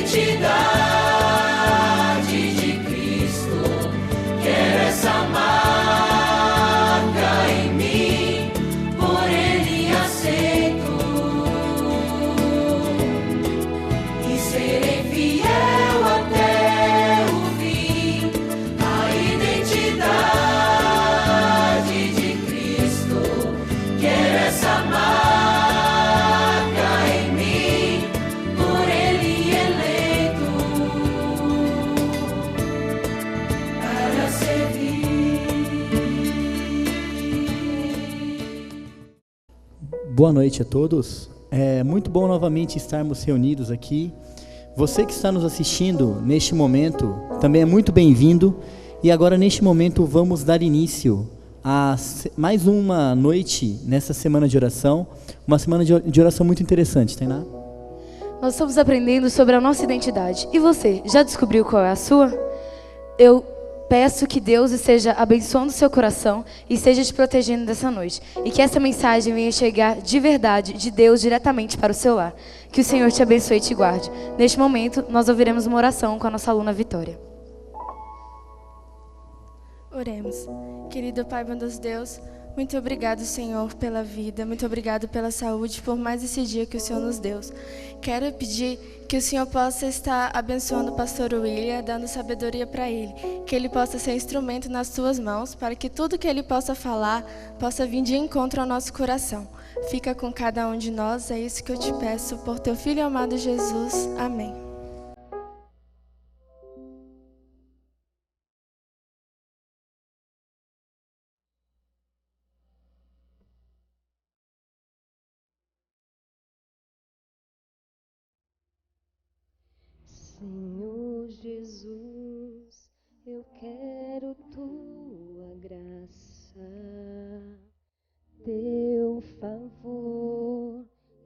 identidade de Cristo. Quero essa marca em mim, por Ele aceito, e serei fiel até o fim. A identidade de Cristo. Quero essa marca em mim, por Ele eleito, para servir. Boa noite a todos. É muito bom novamente estarmos reunidos aqui. Você que está nos assistindo neste momento também é muito bem-vindo. E agora, neste momento, vamos dar início a mais uma noite nessa semana de oração. Uma semana de oração muito interessante, Tainá. Nós estamos aprendendo sobre a nossa identidade. E você, já descobriu qual é a sua? Eu peço que Deus esteja abençoando o seu coração e esteja te protegendo dessa noite. E que essa mensagem venha chegar de verdade, de Deus, diretamente para o seu lar. Que o Senhor te abençoe e te guarde. Neste momento, nós ouviremos uma oração com a nossa aluna Vitória. Oremos. Querido Pai, bondoso Deus, muito obrigado, Senhor, pela vida, muito obrigado pela saúde, por mais esse dia que o Senhor nos deu. Quero pedir que o Senhor possa estar abençoando o pastor William, dando sabedoria para ele, que ele possa ser instrumento nas tuas mãos, para que tudo que ele possa falar possa vir de encontro ao nosso coração. Fica com cada um de nós, é isso que eu te peço, por teu Filho amado Jesus. Amém. Senhor Jesus, eu quero tua graça, teu favor,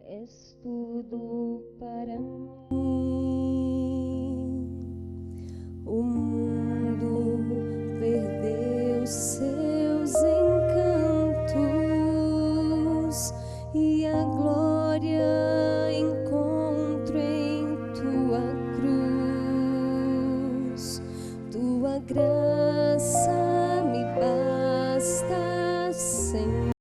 és tudo para mim. O mundo perdeu seus encantos e a glória encontro em tua cruz. Tua graça me basta, Senhor.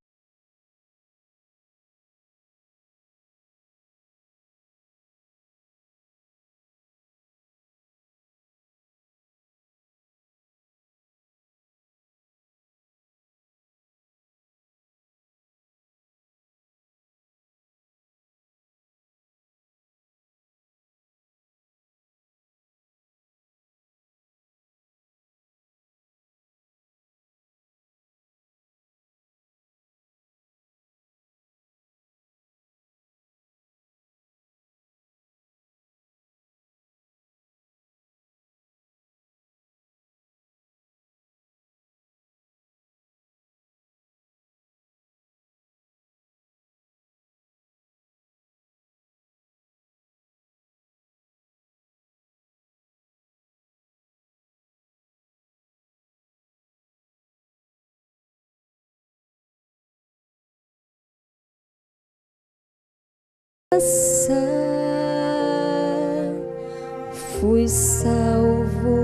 Fui salvo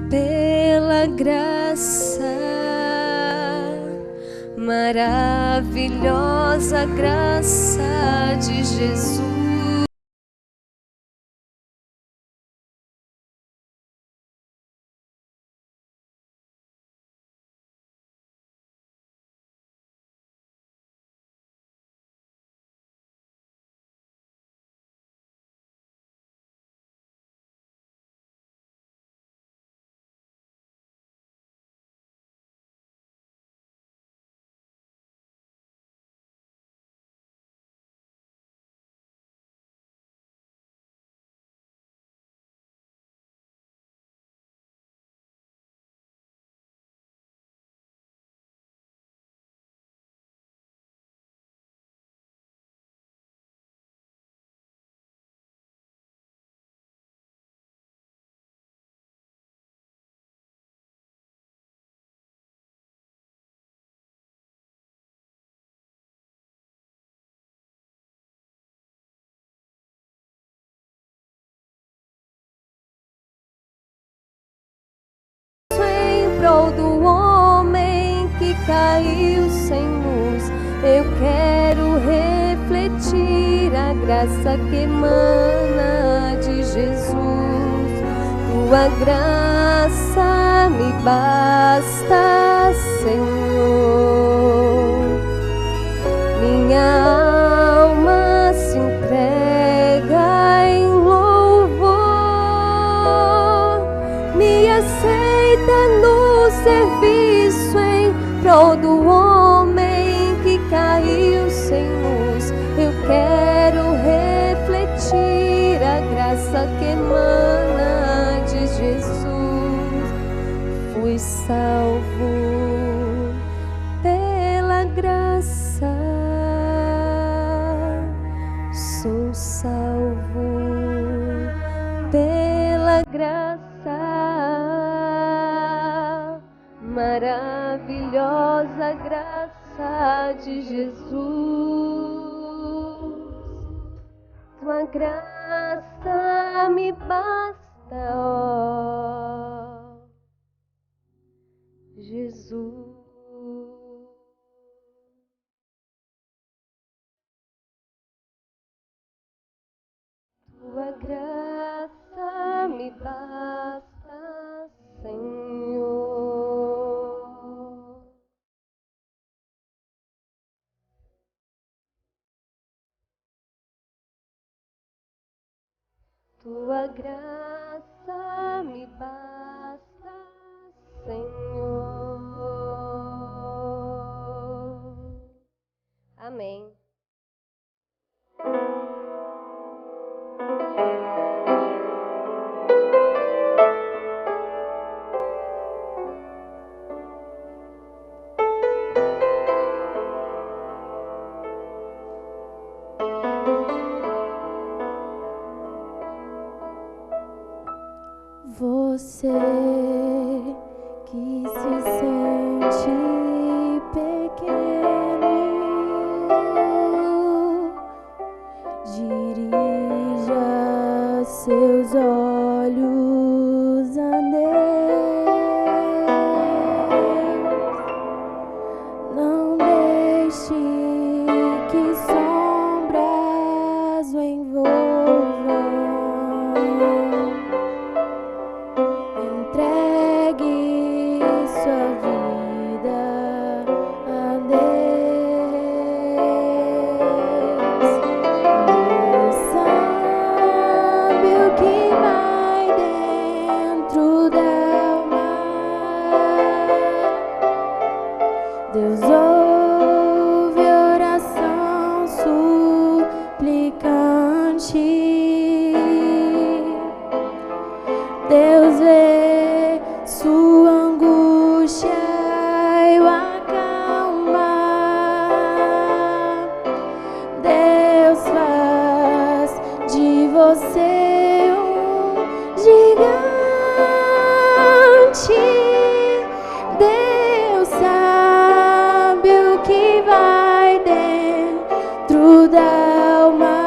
pela graça, maravilhosa graça de Jesus. prol do homem que caiu sem luz. Eu quero refletir a graça que emana de Jesus. Tua graça me basta, Senhor. Minha alma se entrega em louvor, me aceita no serviço em prol do homem que caiu sem luz. Eu quero refletir a graça que emana de Jesus. Fui salvo pela graça, sou salvo pela graça, maravilhosa graça de Jesus. Tua graça me basta, ó Jesus. Tua graça me basta, Senhor. Tua graça me basta, Senhor. Amém. Você que se sente pequeno, dirija seus olhos a Deus. Não deixe que sombras o envolvam. Entregue sua vida a Deus. Deus sabe o que vai dentro da alma. Deus ouve oração suplicante. Deus vê sua angústia e o acalma. Deus faz de você um gigante. Deus sabe o que vai dentro da alma.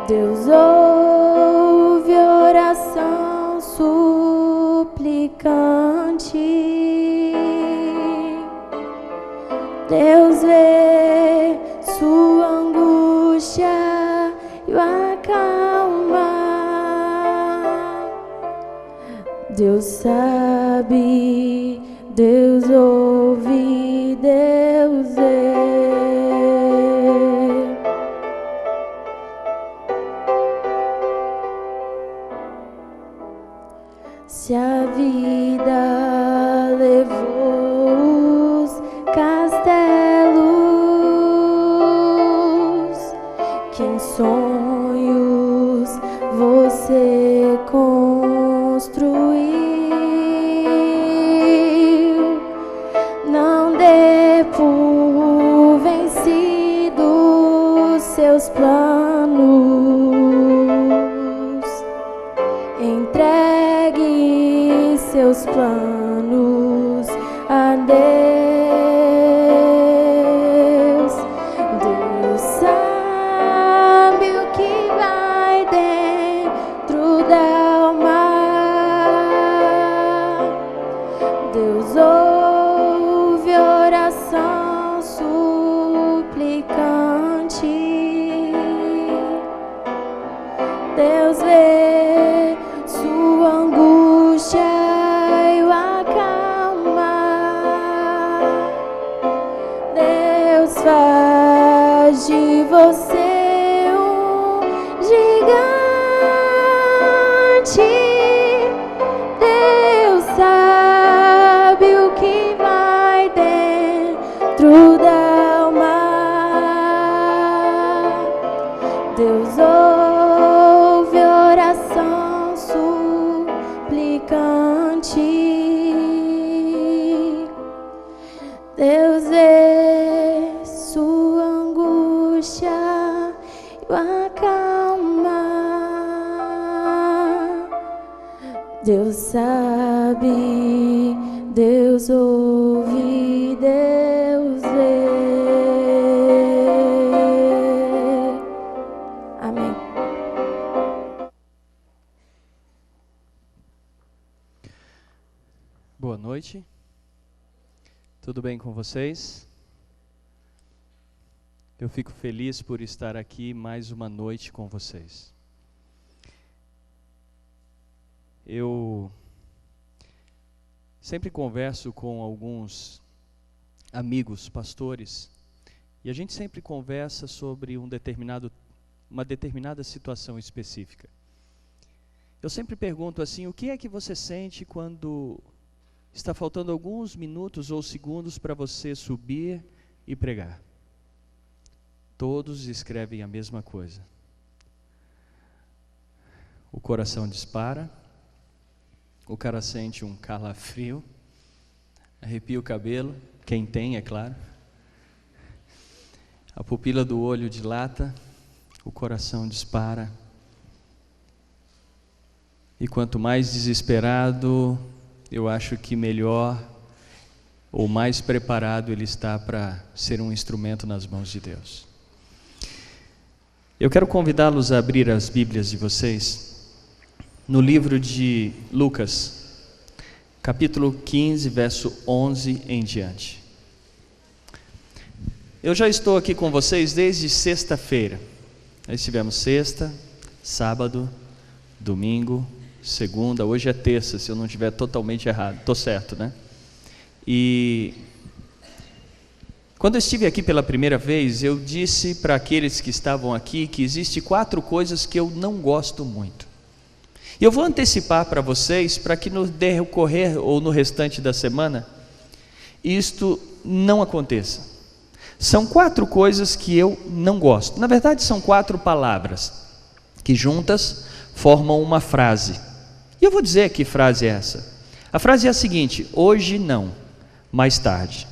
Deus ouve oração suplicante. Deus vê sua angústia e o acalma. Deus sabe, Deus ouve, Deus vê. Se a vida levou os castelos que em sonhos você construiu, não dê por vencidos seus planos. Entregue seus planos a Deus. Deus sabe o que vai dentro da alma. Deus ouve oração suplicante. Deus vê sua angústia e o acalma. Deus sabe, Deus ouve, Deus vê. Amém. Boa noite. Tudo bem com vocês? Eu fico feliz por estar aqui mais uma noite com vocês. Eu sempre converso com alguns amigos, pastores, e a gente sempre conversa sobre uma determinada situação específica. Eu sempre pergunto assim, o que é que você sente quando está faltando alguns minutos ou segundos para você subir e pregar? Todos escrevem a mesma coisa. O coração dispara, o cara sente um calafrio, arrepia o cabelo, quem tem, é claro. A pupila do olho dilata, o coração dispara. E quanto mais desesperado, eu acho que melhor ou mais preparado ele está para ser um instrumento nas mãos de Deus. Eu quero convidá-los a abrir as Bíblias de vocês no livro de Lucas, capítulo 15, verso 11 em diante. Eu já estou aqui com vocês desde sexta-feira. Nós tivemos sexta, sábado, domingo, segunda, hoje é terça, se eu não estiver totalmente errado. Estou certo, né? E quando eu estive aqui pela primeira vez, eu disse para aqueles que estavam aqui que existem 4 coisas que eu não gosto muito. E eu vou antecipar para vocês, para que no decorrer ou no restante da semana, isto não aconteça. São 4 coisas que eu não gosto. Na verdade, são 4 palavras, que juntas formam uma frase. E eu vou dizer que frase é essa. A frase é a seguinte: hoje não, mais tarde.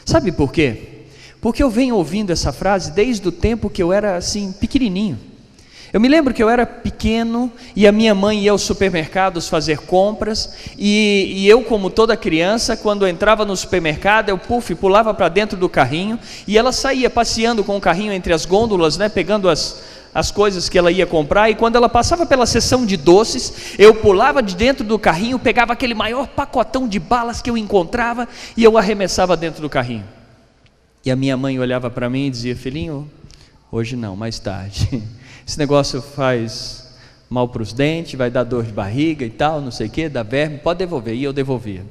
Sabe por quê? Porque eu venho ouvindo essa frase desde o tempo que eu era assim, pequenininho. Eu me lembro que eu era pequeno e a minha mãe ia aos supermercados fazer compras e eu, como toda criança, quando eu entrava no supermercado, eu pulava para dentro do carrinho e ela saía passeando com o carrinho entre as gôndolas, né, pegando as coisas que ela ia comprar, e quando ela passava pela seção de doces, eu pulava de dentro do carrinho, pegava aquele maior pacotão de balas que eu encontrava e eu arremessava dentro do carrinho. E a minha mãe olhava para mim e dizia: filhinho, hoje não, mais tarde. Esse negócio faz mal para os dentes, vai dar dor de barriga e tal, não sei o que, dá verme, pode devolver. E eu devolvia.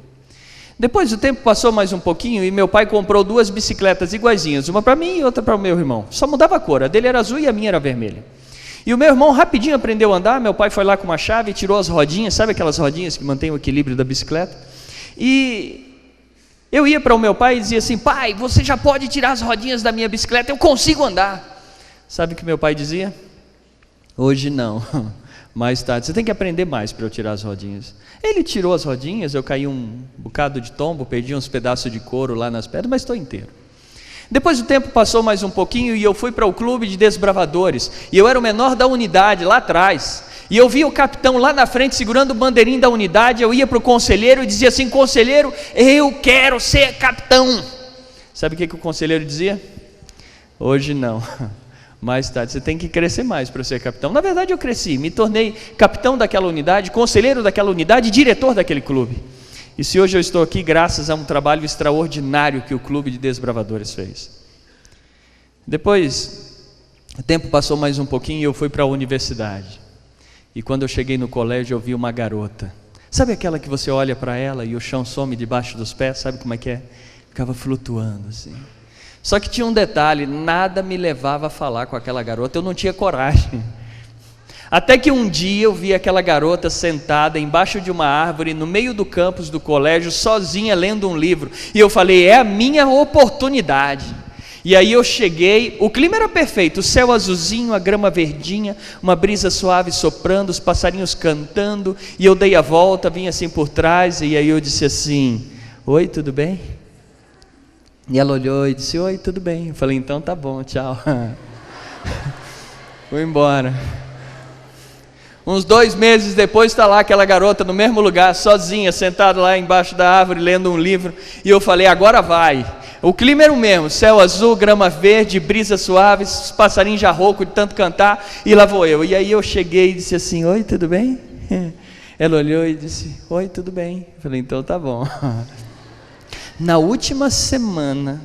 Depois o tempo passou mais um pouquinho e meu pai comprou 2 bicicletas iguaizinhas, uma para mim e outra para o meu irmão. Só mudava a cor, a dele era azul e a minha era vermelha. E o meu irmão rapidinho aprendeu a andar, meu pai foi lá com uma chave e tirou as rodinhas, sabe aquelas rodinhas que mantêm o equilíbrio da bicicleta? E eu ia para o meu pai e dizia assim: pai, você já pode tirar as rodinhas da minha bicicleta, eu consigo andar. Sabe o que meu pai dizia? Hoje não, mais tarde, você tem que aprender mais para eu tirar as rodinhas. Ele tirou as rodinhas, eu caí um bocado de tombo, perdi uns pedaços de couro lá nas pedras, mas estou inteiro. Depois o tempo passou mais um pouquinho e eu fui para o clube de desbravadores, e eu era o menor da unidade lá atrás, e eu via o capitão lá na frente segurando o bandeirinho da unidade. Eu ia para o conselheiro e dizia assim: conselheiro, eu quero ser capitão. Sabe o que o conselheiro dizia? Hoje não, mais tarde, você tem que crescer mais para ser capitão. Na verdade eu cresci, me tornei capitão daquela unidade, conselheiro daquela unidade, diretor daquele clube. E se hoje eu estou aqui, graças a um trabalho extraordinário que o clube de desbravadores fez. Depois, o tempo passou mais um pouquinho e eu fui para a universidade. E quando eu cheguei no colégio, eu vi uma garota. Sabe aquela que você olha para ela e o chão some debaixo dos pés? Sabe como é que é? Ficava flutuando assim. Só que tinha um detalhe: nada me levava a falar com aquela garota, eu não tinha coragem. Até que um dia eu vi aquela garota sentada embaixo de uma árvore, no meio do campus do colégio, sozinha, lendo um livro. E eu falei: é a minha oportunidade. E aí eu cheguei, o clima era perfeito, o céu azulzinho, a grama verdinha, uma brisa suave soprando, os passarinhos cantando, e eu dei a volta, vim assim por trás, e aí eu disse assim: oi, tudo bem? E ela olhou e disse: oi, tudo bem. Eu falei: então tá bom, tchau. Fui embora. Uns 2 meses depois está lá aquela garota no mesmo lugar, sozinha, sentada lá embaixo da árvore, lendo um livro, e eu falei: agora vai. O clima era o mesmo, céu azul, grama verde, brisa suave, os passarinhos já roucos de tanto cantar, e lá vou eu. E aí eu cheguei e disse assim: oi, tudo bem? Ela olhou e disse: oi, tudo bem. Eu falei: então tá bom. Na última semana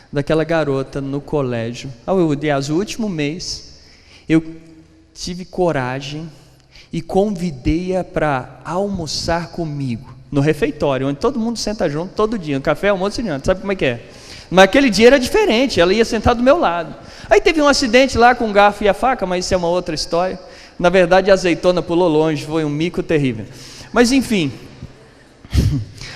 daquela garota no colégio, aliás, o último mês, eu tive coragem e convidei-a para almoçar comigo no refeitório, onde todo mundo senta junto todo dia, no café, almoço e janta, sabe como é que é? Mas aquele dia era diferente, ela ia sentar do meu lado. Aí teve um acidente lá com o garfo e a faca, mas isso é uma outra história. Na verdade a azeitona pulou longe, foi um mico terrível. Mas enfim,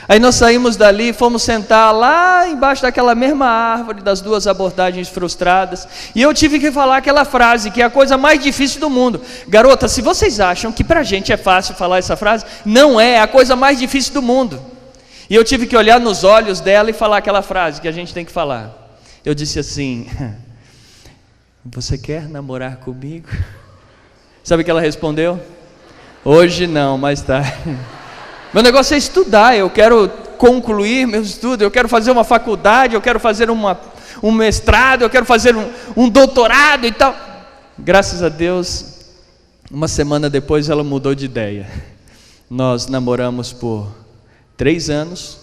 aí nós saímos dali, fomos sentar lá embaixo daquela mesma árvore das 2 abordagens frustradas, e eu tive que falar aquela frase, que é a coisa mais difícil do mundo. Garota, se vocês acham que pra gente é fácil falar essa frase, não é a coisa mais difícil do mundo. E eu tive que olhar nos olhos dela e falar aquela frase que a gente tem que falar. Eu disse assim: você quer namorar comigo? Sabe o que ela respondeu? Hoje não, mais tarde. Meu negócio é estudar, eu quero concluir meus estudos, eu quero fazer uma faculdade, eu quero fazer um mestrado, eu quero fazer um doutorado e tal. Graças a Deus, uma semana depois ela mudou de ideia. Nós namoramos por 2 anos,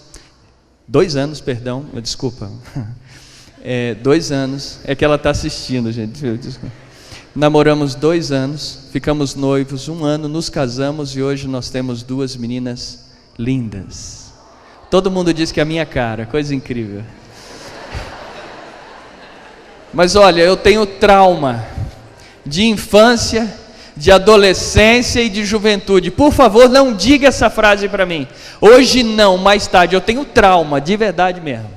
desculpa. 2 anos, é que ela está assistindo, gente, desculpa. Namoramos 2 anos, ficamos noivos 1 ano, nos casamos e hoje nós temos 2 meninas lindas. Todo mundo diz que é a minha cara, coisa incrível. Mas olha, eu tenho trauma de infância, de adolescência e de juventude. Por favor, não diga essa frase para mim. Hoje não, mais tarde. Eu tenho trauma, de verdade mesmo.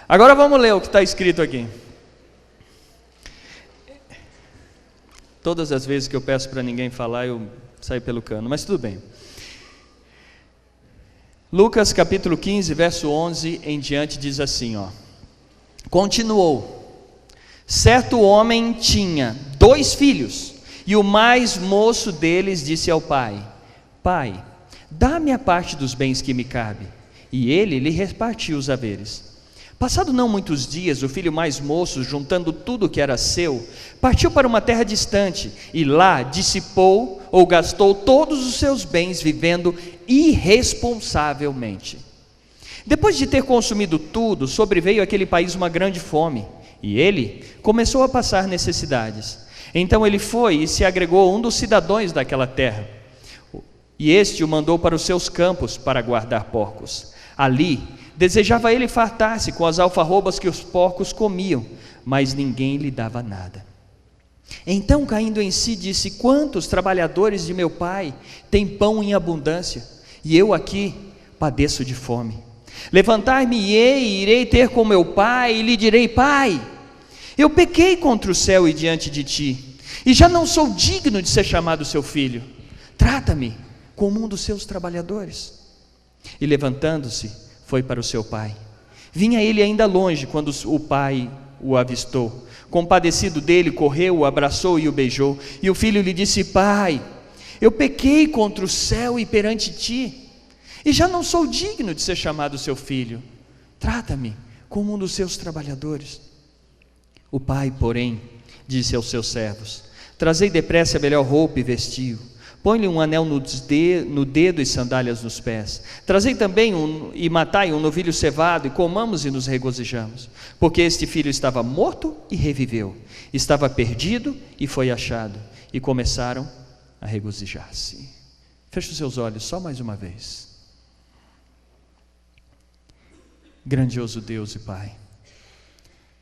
Agora vamos ler o que está escrito aqui. Todas as vezes que eu peço para ninguém falar, eu saio pelo cano, mas tudo bem. Lucas capítulo 15, verso 11 em diante diz assim, ó. Continuou: certo homem tinha 2 filhos, e o mais moço deles disse ao pai: pai, dá-me a parte dos bens que me cabe. E ele lhe repartiu os haveres. Passado não muitos dias, o filho mais moço, juntando tudo que era seu, partiu para uma terra distante, e lá dissipou ou gastou todos os seus bens, vivendo irresponsavelmente. Depois de ter consumido tudo, sobreveio àquele país uma grande fome, e ele começou a passar necessidades. Então ele foi e se agregou a um dos cidadãos daquela terra, e este o mandou para os seus campos para guardar porcos. Ali desejava ele fartar-se com as alfarrobas que os porcos comiam, mas ninguém lhe dava nada. Então, caindo em si, disse: quantos trabalhadores de meu pai têm pão em abundância, e eu aqui padeço de fome. Levantar-me-ei e irei ter com meu pai, e lhe direi: pai, eu pequei contra o céu e diante de ti, e já não sou digno de ser chamado seu filho. Trata-me como um dos seus trabalhadores. E levantando-se, foi para o seu pai. Vinha ele ainda longe quando o pai o avistou. Compadecido dele, correu, o abraçou e o beijou. E o filho lhe disse: pai, eu pequei contra o céu e perante ti, e já não sou digno de ser chamado seu filho. Trata-me como um dos seus trabalhadores. O pai, porém, disse aos seus servos: trazei depressa a melhor roupa e vestiu. Põe-lhe um anel no dedo e sandálias nos pés. Trazei também e matai um novilho cevado, e comamos e nos regozijamos. Porque este filho estava morto e reviveu, estava perdido e foi achado. E começaram a regozijar-se. Feche os seus olhos só mais uma vez. Grandioso Deus e Pai,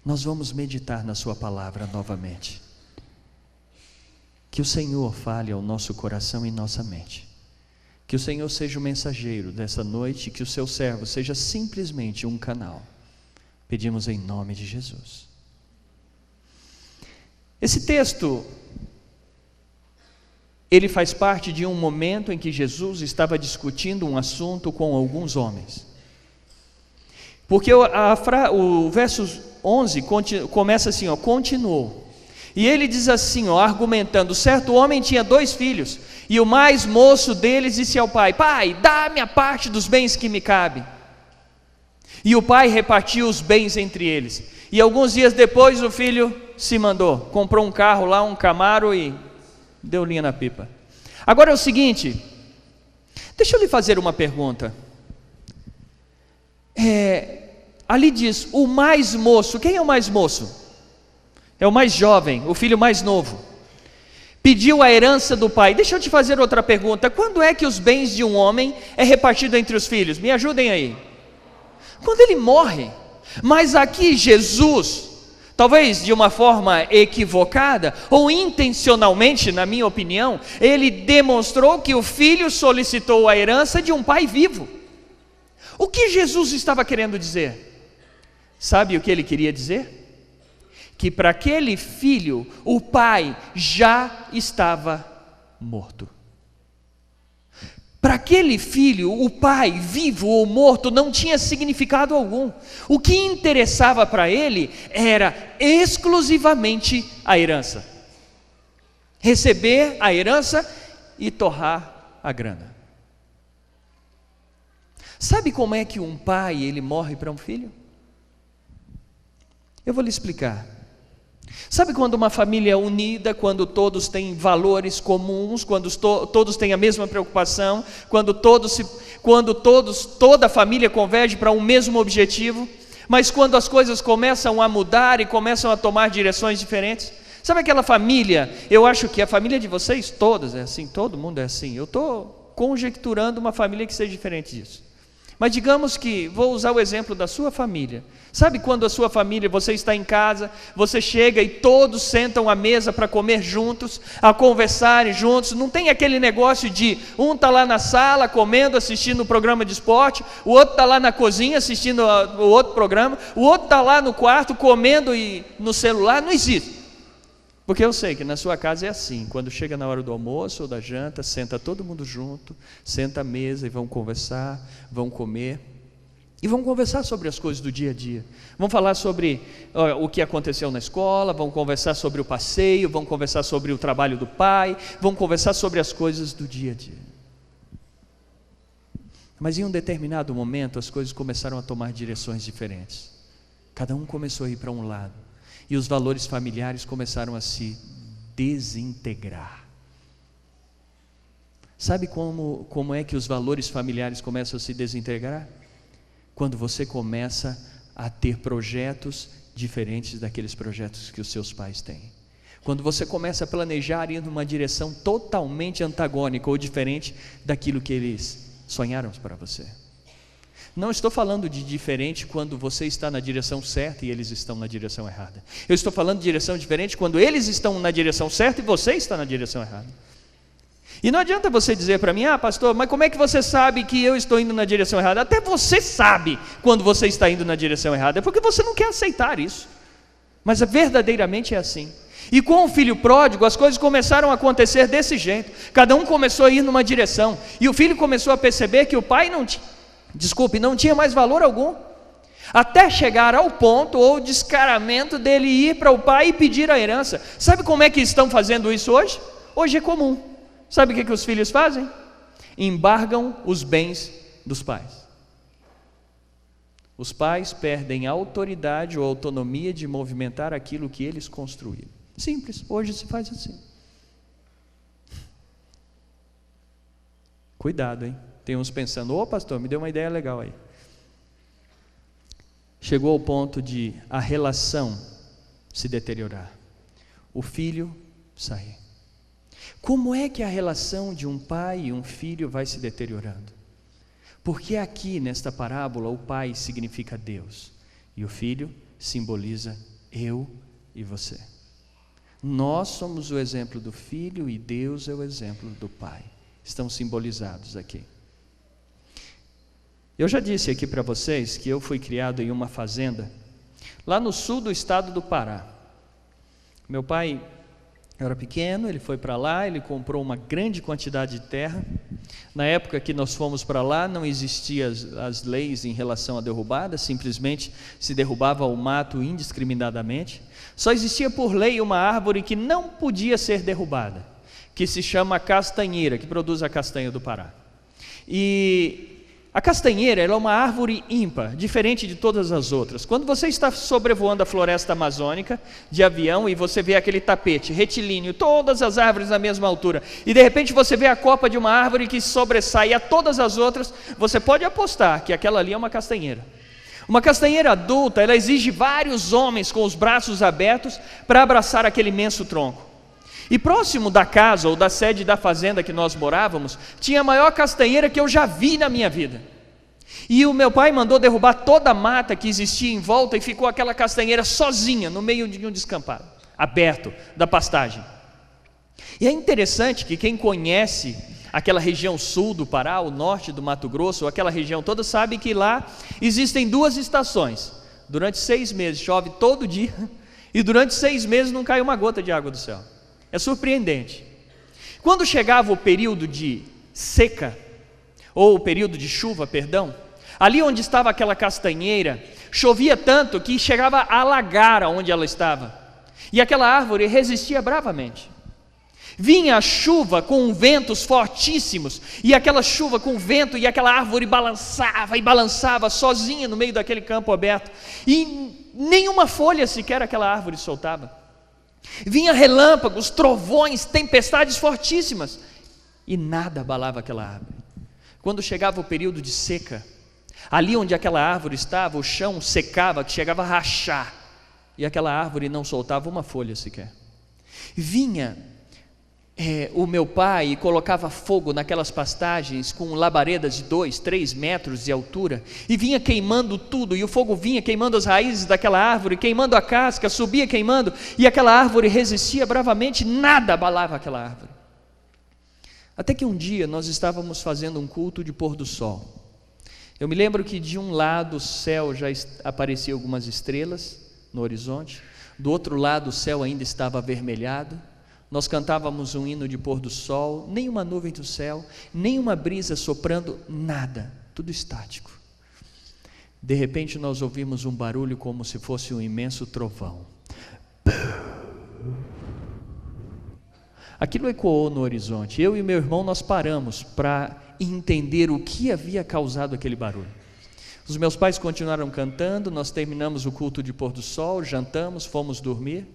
nós vamos meditar na sua palavra novamente. Que o Senhor fale ao nosso coração e nossa mente. Que o Senhor seja o mensageiro dessa noite, que o seu servo seja simplesmente um canal. Pedimos em nome de Jesus. Esse texto, ele faz parte de um momento em que Jesus estava discutindo um assunto com alguns homens. Porque o verso 11 começa assim, continuou. E ele diz assim, argumentando: certo homem tinha 2 filhos, e o mais moço deles disse ao pai: pai, dá-me a parte dos bens que me cabe. E o pai repartiu os bens entre eles. E alguns dias depois o filho se mandou, comprou um carro lá, um Camaro, e deu linha na pipa. Agora é o seguinte, deixa eu lhe fazer uma pergunta. Ali diz, o mais moço. Quem é o mais moço? É o mais jovem, o filho mais novo. Pediu a herança do pai. Deixa eu te fazer outra pergunta. Quando é que os bens de um homem é repartido entre os filhos? Me ajudem aí. Quando ele morre. Mas aqui Jesus, talvez de uma forma equivocada ou intencionalmente, na minha opinião, ele demonstrou que o filho solicitou a herança de um pai vivo. O que Jesus estava querendo dizer? Sabe o que ele queria dizer? Que para aquele filho, o pai já estava morto. Para aquele filho, o pai, vivo ou morto, não tinha significado algum. O que interessava para ele era exclusivamente a herança. Receber a herança e torrar a grana. Sabe como é que um pai, ele morre para um filho? Eu vou lhe explicar. Sabe quando uma família é unida, quando todos têm valores comuns, quando todos têm a mesma preocupação, quando toda a família converge para um mesmo objetivo, mas quando as coisas começam a mudar e começam a tomar direções diferentes? Sabe aquela família, eu acho que a família de vocês todas é assim, todo mundo é assim, eu estou conjecturando uma família que seja diferente disso. Mas digamos que, vou usar o exemplo da sua família. Sabe quando a sua família, você está em casa, você chega e todos sentam à mesa para comer juntos, a conversarem juntos, não tem aquele negócio de um está lá na sala comendo, assistindo o programa de esporte, o outro está lá na cozinha assistindo o outro programa, o outro está lá no quarto comendo e no celular, não existe. Porque eu sei que na sua casa é assim, quando chega na hora do almoço ou da janta, senta todo mundo junto, senta à mesa e vão conversar, vão comer, e vão conversar sobre as coisas do dia a dia, vão falar sobre o que aconteceu na escola, vão conversar sobre o passeio, vão conversar sobre o trabalho do pai, vão conversar sobre as coisas do dia a dia. Mas em um determinado momento as coisas começaram a tomar direções diferentes, cada um começou a ir para um lado, e os valores familiares começaram a se desintegrar. Sabe como é que os valores familiares começam a se desintegrar? Quando você começa a ter projetos diferentes daqueles projetos que os seus pais têm. Quando você começa a planejar ir numa direção totalmente antagônica ou diferente daquilo que eles sonharam para você. Não estou falando de diferente quando você está na direção certa e eles estão na direção errada. Eu estou falando de direção diferente quando eles estão na direção certa e você está na direção errada. E não adianta você dizer para mim, pastor, mas como é que você sabe que eu estou indo na direção errada? Até você sabe quando você está indo na direção errada, é porque você não quer aceitar isso. Mas verdadeiramente é assim. E com o filho pródigo, as coisas começaram a acontecer desse jeito. Cada um começou a ir numa direção. E o filho começou a perceber que o pai não tinha mais valor algum, até chegar ao ponto ou descaramento dele ir para o pai e pedir a herança. Sabe como é que estão fazendo isso hoje? Hoje é comum. Sabe o que os filhos fazem? Embargam os bens dos pais. Os pais perdem a autoridade ou autonomia de movimentar aquilo que eles construíram. Simples, hoje se faz assim. Cuidado, hein? Tem uns pensando, pastor, me deu uma ideia legal aí. Chegou ao ponto de a relação se deteriorar, o filho sair. Como é que a relação de um pai e um filho vai se deteriorando? Porque aqui nesta parábola o pai significa Deus e o filho simboliza eu e você. Nós somos o exemplo do filho e Deus é o exemplo do pai. Estão simbolizados aqui. Eu já disse aqui para vocês que eu fui criado em uma fazenda, lá no sul do estado do Pará. Meu pai era pequeno, ele foi para lá, ele comprou uma grande quantidade de terra. Na época que nós fomos para lá, não existiam as leis em relação à derrubada, simplesmente se derrubava o mato indiscriminadamente. Só existia por lei uma árvore que não podia ser derrubada, que se chama castanheira, que produz a castanha do Pará. E a castanheira, ela é uma árvore ímpar, diferente de todas as outras. Quando você está sobrevoando a floresta amazônica de avião e você vê aquele tapete retilíneo, todas as árvores na mesma altura, e de repente você vê a copa de uma árvore que sobressai a todas as outras, você pode apostar que aquela ali é uma castanheira. Uma castanheira adulta, ela exige vários homens com os braços abertos para abraçar aquele imenso tronco. E próximo da casa ou da sede da fazenda que nós morávamos, tinha a maior castanheira que eu já vi na minha vida. E o meu pai mandou derrubar toda a mata que existia em volta e ficou aquela castanheira sozinha no meio de um descampado, aberto da pastagem. E é interessante que quem conhece aquela região sul do Pará, o norte do Mato Grosso, aquela região toda, sabe que lá existem 2 estações. Durante 6 meses chove todo dia e durante 6 meses não cai uma gota de água do céu. É surpreendente. Quando chegava o período de seca, ou o período de chuva, perdão, ali onde estava aquela castanheira, chovia tanto que chegava a alagar onde ela estava. E aquela árvore resistia bravamente. Vinha a chuva com ventos fortíssimos, e aquela chuva com vento, e aquela árvore balançava e balançava sozinha no meio daquele campo aberto, e nenhuma folha sequer aquela árvore soltava. Vinha relâmpagos, trovões, tempestades fortíssimas, e nada abalava aquela árvore. Quando chegava o período de seca, ali onde aquela árvore estava, o chão secava, que chegava a rachar, e aquela árvore não soltava uma folha sequer. Vinha o meu pai colocava fogo naquelas pastagens com labaredas de 2, 3 metros de altura, e vinha queimando tudo, e o fogo vinha queimando as raízes daquela árvore, queimando a casca, subia queimando, e aquela árvore resistia bravamente, nada abalava aquela árvore. Até que um dia nós estávamos fazendo um culto de pôr do sol. Eu me lembro que de um lado o céu já apareciam algumas estrelas no horizonte, do outro lado o céu ainda estava avermelhado. Nós cantávamos um hino de pôr do sol, nenhuma nuvem do céu, nenhuma brisa soprando, nada, tudo estático. De repente nós ouvimos um barulho como se fosse um imenso trovão. Aquilo ecoou no horizonte. Eu e meu irmão nós paramos para entender o que havia causado aquele barulho. Os meus pais continuaram cantando, nós terminamos o culto de pôr do sol, jantamos, fomos dormir.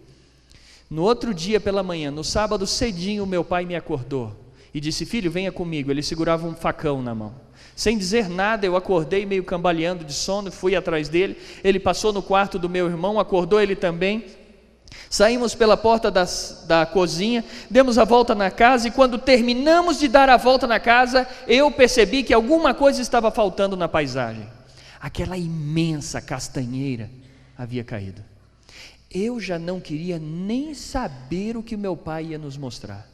No outro dia pela manhã, no sábado cedinho, meu pai me acordou e disse: filho, venha comigo. Ele segurava um facão na mão. Sem dizer nada, eu acordei meio cambaleando de sono, fui atrás dele. Ele passou no quarto do meu irmão, acordou ele também. Saímos pela porta da cozinha, demos a volta na casa, e quando terminamos de dar a volta na casa, eu percebi que alguma coisa estava faltando na paisagem. Aquela imensa castanheira havia caído. Eu já não queria nem saber o que o meu pai ia nos mostrar.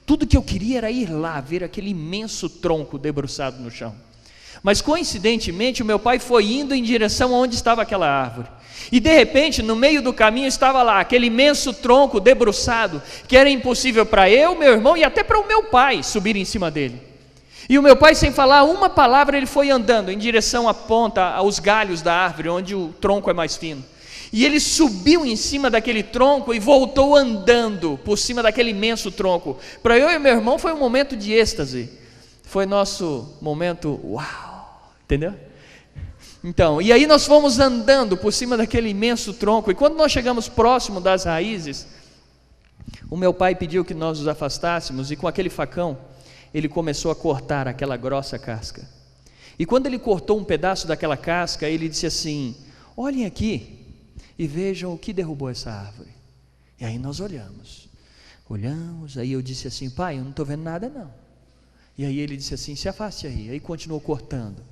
Tudo que eu queria era ir lá, ver aquele imenso tronco debruçado no chão. Mas coincidentemente o meu pai foi indo em direção aonde estava aquela árvore. E de repente, no meio do caminho estava lá, aquele imenso tronco debruçado, que era impossível para eu, meu irmão e até para o meu pai subir em cima dele. E o meu pai, sem falar uma palavra, ele foi andando em direção à ponta, aos galhos da árvore, onde o tronco é mais fino. E ele subiu em cima daquele tronco e voltou andando por cima daquele imenso tronco. Para eu e meu irmão foi um momento de êxtase. Foi nosso momento, uau, entendeu? Então, e aí nós fomos andando por cima daquele imenso tronco. E quando nós chegamos próximo das raízes, o meu pai pediu que nós nos afastássemos. E com aquele facão, ele começou a cortar aquela grossa casca. E quando ele cortou um pedaço daquela casca, ele disse assim: olhem aqui e vejam o que derrubou essa árvore. E aí nós olhamos, aí eu disse assim: pai, eu não estou vendo nada não. E aí ele disse assim: se afaste aí continuou cortando.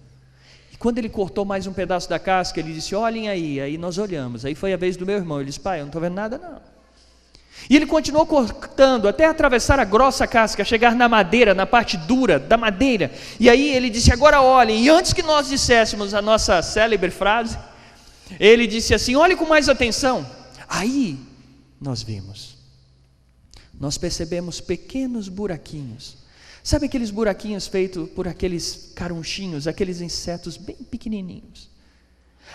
E quando ele cortou mais um pedaço da casca, ele disse: olhem aí nós olhamos, aí foi a vez do meu irmão, ele disse: pai, eu não estou vendo nada não. E ele continuou cortando, até atravessar a grossa casca, chegar na madeira, na parte dura da madeira. E aí ele disse: agora olhem. E antes que nós disséssemos a nossa célebre frase, ele disse assim: olhe com mais atenção. Aí nós vimos. Nós percebemos pequenos buraquinhos. Sabe aqueles buraquinhos feitos por aqueles carunchinhos, aqueles insetos bem pequenininhos?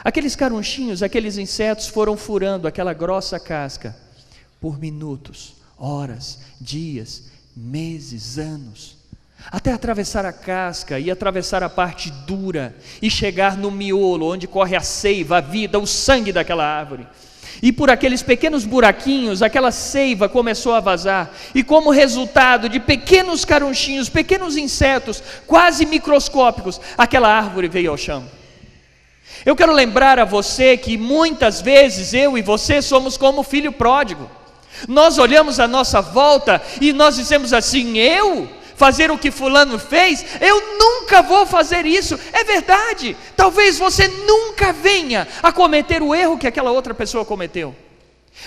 Aqueles carunchinhos, aqueles insetos foram furando aquela grossa casca por minutos, horas, dias, meses, anos, até atravessar a casca e atravessar a parte dura e chegar no miolo, onde corre a seiva, a vida, o sangue daquela árvore. E por aqueles pequenos buraquinhos, aquela seiva começou a vazar, e como resultado de pequenos carunchinhos, pequenos insetos, quase microscópicos, aquela árvore veio ao chão. Eu quero lembrar a você que muitas vezes eu e você somos como o filho pródigo. Nós olhamos à nossa volta e nós dizemos assim: eu fazer o que fulano fez? Eu nunca vou fazer isso. É verdade, talvez você nunca venha a cometer o erro que aquela outra pessoa cometeu.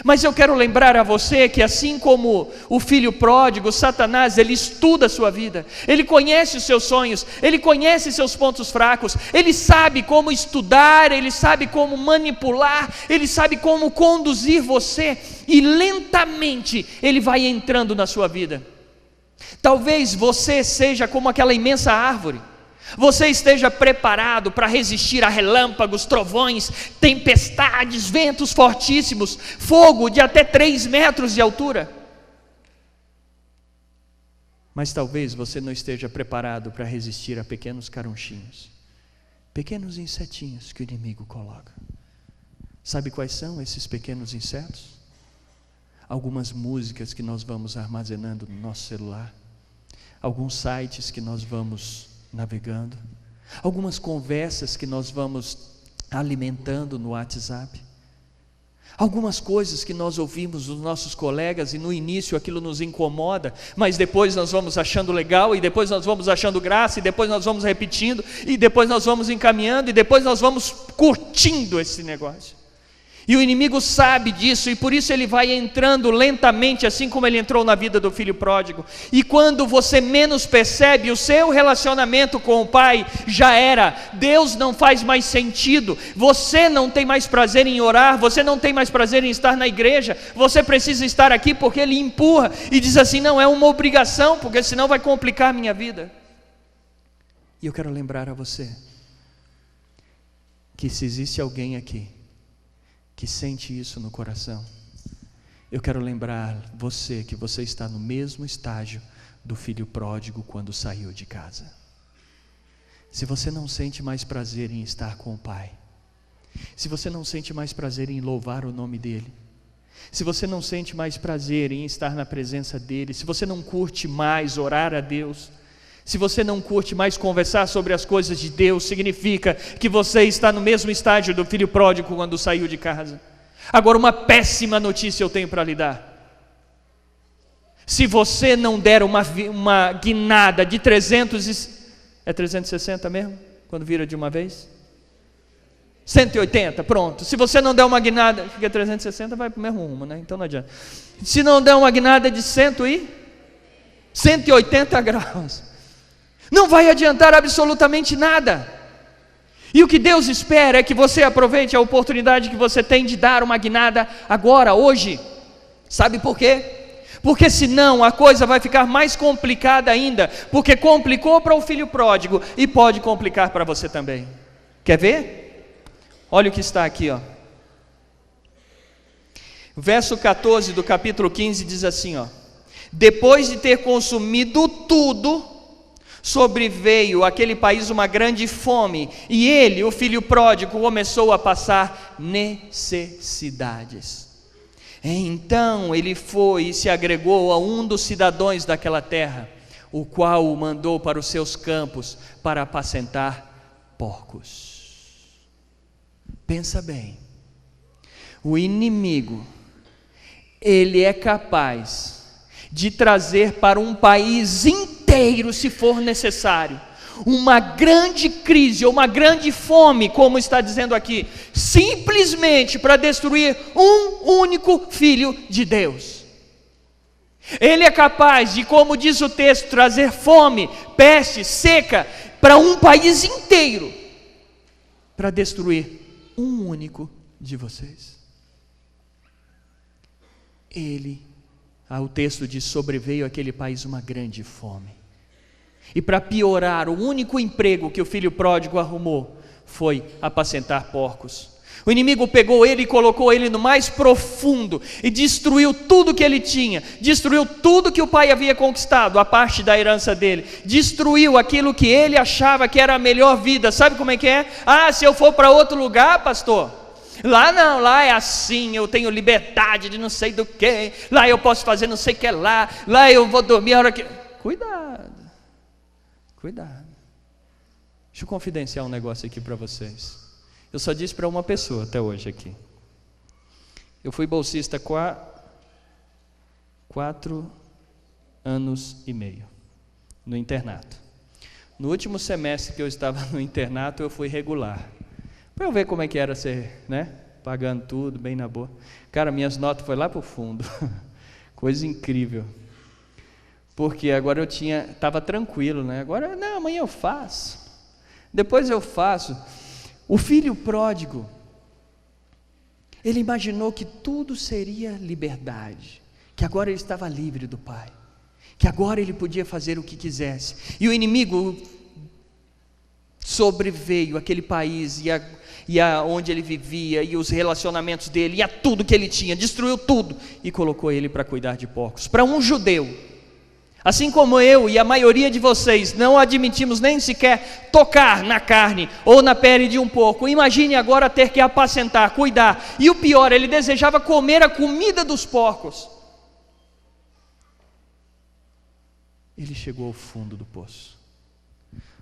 Mas eu quero lembrar a você que assim como o filho pródigo, Satanás, ele estuda a sua vida, ele conhece os seus sonhos, ele conhece seus pontos fracos, ele sabe como estudar, ele sabe como manipular, ele sabe como conduzir você, e lentamente ele vai entrando na sua vida. Talvez você seja como aquela imensa árvore. Você esteja preparado para resistir a relâmpagos, trovões, tempestades, ventos fortíssimos, fogo de até 3 metros de altura. Mas talvez você não esteja preparado para resistir a pequenos carunchinhos, pequenos insetinhos que o inimigo coloca. Sabe quais são esses pequenos insetos? Algumas músicas que nós vamos armazenando no nosso celular, alguns sites que nós vamos navegando, algumas conversas que nós vamos alimentando no WhatsApp, algumas coisas que nós ouvimos dos nossos colegas e no início aquilo nos incomoda, mas depois nós vamos achando legal, e depois nós vamos achando graça, e depois nós vamos repetindo, e depois nós vamos encaminhando, e depois nós vamos curtindo esse negócio. E o inimigo sabe disso, e por isso ele vai entrando lentamente, assim como ele entrou na vida do filho pródigo. E quando você menos percebe, o seu relacionamento com o pai já era. Deus não faz mais sentido, você não tem mais prazer em orar, você não tem mais prazer em estar na igreja, você precisa estar aqui porque ele empurra e diz assim: não, é uma obrigação, porque senão vai complicar a minha vida. E eu quero lembrar a você que se existe alguém aqui que sente isso no coração, eu quero lembrar você que você está no mesmo estágio do filho pródigo quando saiu de casa. Se você não sente mais prazer em estar com o pai, se você não sente mais prazer em louvar o nome dele, se você não sente mais prazer em estar na presença dele, se você não curte mais orar a Deus, se você não curte mais conversar sobre as coisas de Deus, significa que você está no mesmo estágio do filho pródigo quando saiu de casa. Agora, uma péssima notícia eu tenho para lhe dar. Se você não der uma guinada de 360 mesmo? Quando vira de uma vez? 180, pronto. Se você não der uma guinada, fica 360, vai para o mesmo rumo, né? Então não adianta. Se não der uma guinada de 180 graus, não vai adiantar absolutamente nada. E o que Deus espera é que você aproveite a oportunidade que você tem de dar uma guinada agora, hoje. Sabe por quê? Porque senão a coisa vai ficar mais complicada ainda, porque complicou para o filho pródigo e pode complicar para você também. Quer ver? Olha o que está aqui, ó. O verso 14 do capítulo 15 diz assim, ó: depois de ter consumido tudo, sobreveio àquele país uma grande fome, e ele, o filho pródigo, começou a passar necessidades. Então ele foi e se agregou a um dos cidadãos daquela terra, o qual o mandou para os seus campos para apacentar porcos. Pensa bem, o inimigo, ele é capaz de trazer para um país inteiro, se for necessário, uma grande crise ou uma grande fome, como está dizendo aqui, simplesmente para destruir um único filho de Deus. Ele é capaz de, como diz o texto, trazer fome, peste, seca para um país inteiro, para destruir um único de vocês. o texto diz, sobreveio àquele país uma grande fome. E para piorar, o único emprego que o filho pródigo arrumou foi apacentar porcos. O inimigo pegou ele e colocou ele no mais profundo e destruiu tudo que ele tinha, destruiu tudo que o pai havia conquistado, a parte da herança dele, destruiu aquilo que ele achava que era a melhor vida. Sabe como é que é? Se eu for para outro lugar, pastor, lá não, lá é assim, eu tenho liberdade de não sei do que, lá eu posso fazer não sei o que lá eu vou dormir a hora que... Cuidado. Deixa eu confidenciar um negócio aqui para vocês. Eu só disse para uma pessoa até hoje aqui. Eu fui bolsista 4 anos e meio no internato. No último semestre que eu estava no internato, eu fui regular, para eu ver como é que era ser, né? Pagando tudo, bem na boa. Cara, minhas notas foi lá para o fundo. Coisa incrível. Porque agora eu estava tranquilo, né? Agora, não, amanhã eu faço. Depois eu faço. O filho pródigo, ele imaginou que tudo seria liberdade, que agora ele estava livre do pai, que agora ele podia fazer o que quisesse. E o inimigo sobreveio àquele país e a onde ele vivia, e os relacionamentos dele, e a tudo que ele tinha, destruiu tudo e colocou ele para cuidar de porcos. Para um judeu, assim como eu e a maioria de vocês não admitimos nem sequer tocar na carne ou na pele de um porco, imagine agora ter que apacentar, cuidar. E o pior, ele desejava comer a comida dos porcos. Ele chegou ao fundo do poço.